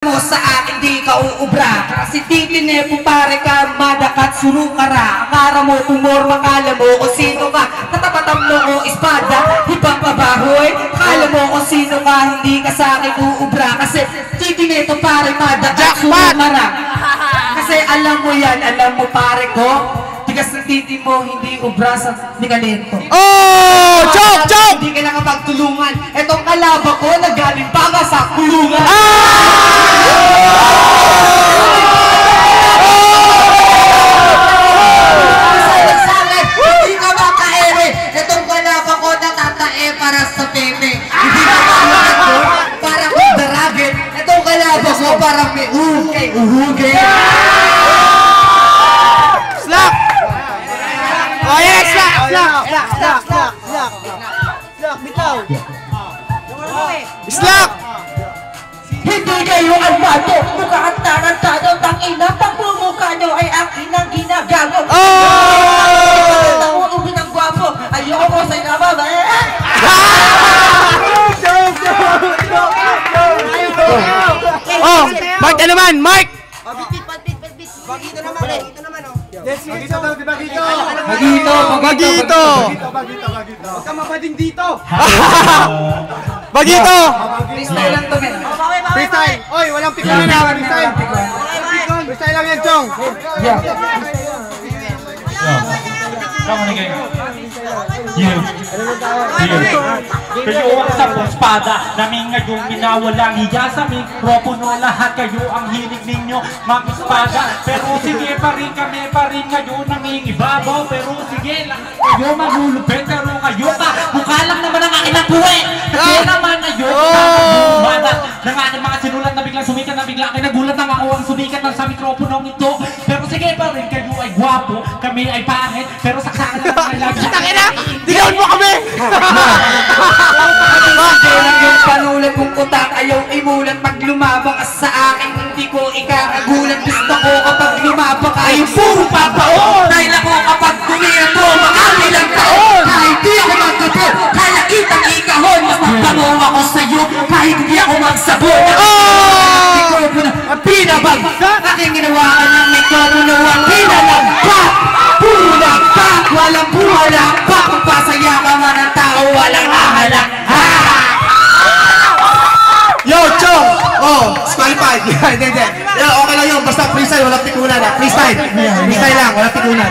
mo sa akin di ka uubra. Kasi titinepo pare ka, madakat surukara. Akara mo tumorma, kala mo kung sino ka. Katapatan mo ko espada, ibang babahoy. Kala mo kung sino ka, hindi ka sa akin uubra. Kasi titinepo pare, madakat surukara. Kasi alam mo yan, alam mo pare ko, tigas ng titi mo, hindi ubra sa nikalento. Oh! Joke! Joke! Hindi ka nakapagtulungan. Etong kalaban ko, nagaling pa nga sa kulungan. Hindi ka makaere. Etong kalaban ko, natatae para sa pepe. Hindi ka makaere. Parang daragin. Etong kalaban ko, parang may uhugay. Uhugay. Slap! Oh yes! Slap! Bitaw. Slap! Hindi kayo almado, mukha ang tarantado. Tangina, pag bumukha nyo ay ang inang ginagago. Oh! Ubi ng gwapo, ayoko sa inababa. Oh! Mark na naman! Mark! Bagito naman eh. Bagito naman oh. Bagito daw, di bagito! Bagito! Huwag ka mabading dito! Bagito! Freestyle lang to, men. Freestyle! Oy, walang pikulan na! Freestyle! Freestyle lang yan, Chong! Kamu nih geng. Kayo ang sapong espada namin ngayong minawalang hiya sa mikropono. Lahat kayo ang hilig ninyo mag-espada. Pero sige pa rin kami pa rin ngayon nangingibabaw. Pero sige lahat kayo maglulupit. Pero kayo pa mukha lang naman ang aking nabuhay. Kasi naman ngayon nakakabumada ng aking mga sinulat na biglang sumikat na bigla kayo nagulat ng ako ang sumikat ng sa mikroponong ito. Pero sige pa rin kayo ay gwapo, kami ay pangit. Pero saksakan na mga lagi. Tangina! Digawan mo kami! Sige lang yung panulat kong utak. Ayaw imulat pag lumabang ka sa akin. Hindi ko ikakagulat. Gusto ko kapag lumabang ka ay puro papaon. Dahil ako kapag kumirat mo mga ilang taon. Kahit di ako magkapo, kaya kitang ikahon. Mas magtanong ako sa'yo kahit hindi ako magsabon. Pinabagsak aking ginawa ng mikropono ang pinalagpak. Puro lagpak, walang bumalakpak. Magpasaya ka man ng tao, walang ahalak. Yo, Chong! Oh, disqualified! Hindi. Okay lang yun, basta freestyle, walang pikulan na. Freestyle! Freestyle lang, walang pikulan.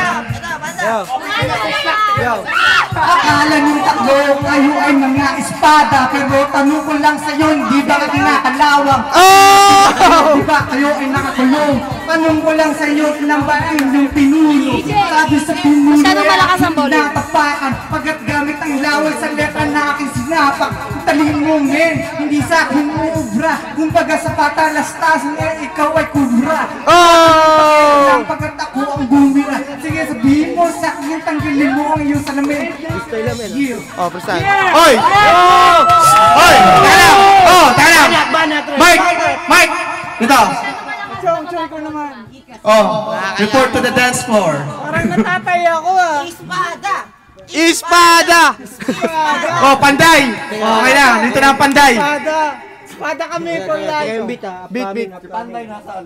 Akala niyong tatlo, kayo ay mga espada. Pero tanong ko lang sa'yo, di ba ka kinakalawang? Di ba kayo ay nakakulong? Tanong ko lang sa'yo, ilang ba ay inyong pinuno? Sabi sa pinuno Masyadong malakas ang bolo. natapakan. Pagkat gamit ang laway sa letra na aking sinapak. Talin mo men, hindi sa akin uubra. Kumbaga sa patalastasan eh, ikaw ay kubra. Oh! Pagkat ako ang bumira. Sige, sabihin mo sa akin, tanggalin mo ang iyong salamin. Oh, freestyle. Oy! Oy! Teka lang! Oh, teka lang! Mike! Mike! Dito! Chong ko naman. Oh, report to the dance floor. Parang natatay ako ah. Espada! Oh, panday! Okay na, dito na ang panday. Espada. Espada kami for life. Beat, beat. Panday nasaan?